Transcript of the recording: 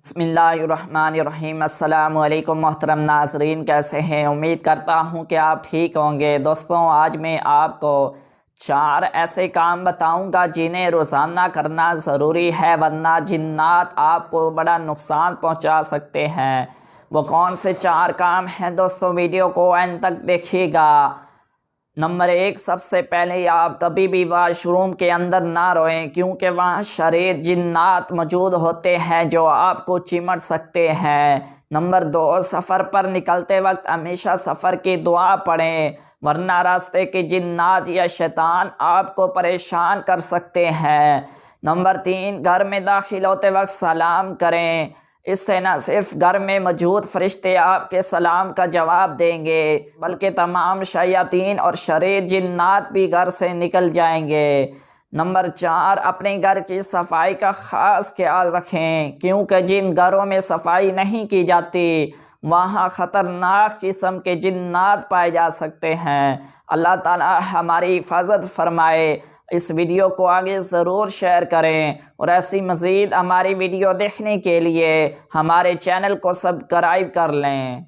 بسم اللہ الرحمن الرحیم۔ السلام علیکم محترم ناظرین، کیسے ہیں؟ امید کرتا ہوں کہ آپ ٹھیک ہوں گے۔ دوستوں، آج میں آپ کو 4 ایسے کام بتاؤں گا جنہیں روزانہ کرنا ضروری ہے، ورنہ جنات آپ کو بڑا نقصان پہنچا سکتے ہیں۔ وہ کون سے 4 کام ہیں دوستوں؟ ویڈیو کو اینڈ تک دیکھیے گا۔ نمبر 1، سب سے پہلے آپ کبھی بھی واش روم کے اندر نہ روئیں، کیونکہ وہاں شریر جنات موجود ہوتے ہیں جو آپ کو چمٹ سکتے ہیں۔ نمبر 2، سفر پر نکلتے وقت ہمیشہ سفر کی دعا پڑھیں، ورنہ راستے کے جنات یا شیطان آپ کو پریشان کر سکتے ہیں۔ نمبر 3، گھر میں داخل ہوتے وقت سلام کریں، اس سے نہ صرف گھر میں موجود فرشتے آپ کے سلام کا جواب دیں گے، بلکہ تمام شیاطین اور شریر جنات بھی گھر سے نکل جائیں گے۔ نمبر 4، اپنے گھر کی صفائی کا خاص خیال رکھیں، کیونکہ جن گھروں میں صفائی نہیں کی جاتی وہاں خطرناک قسم کے جنات پائے جا سکتے ہیں۔ اللہ تعالی ہماری حفاظت فرمائے۔ اس ویڈیو کو آگے ضرور شیئر کریں، اور ایسی مزید ہماری ویڈیو دیکھنے کے لیے ہمارے چینل کو سبسکرائب کر لیں۔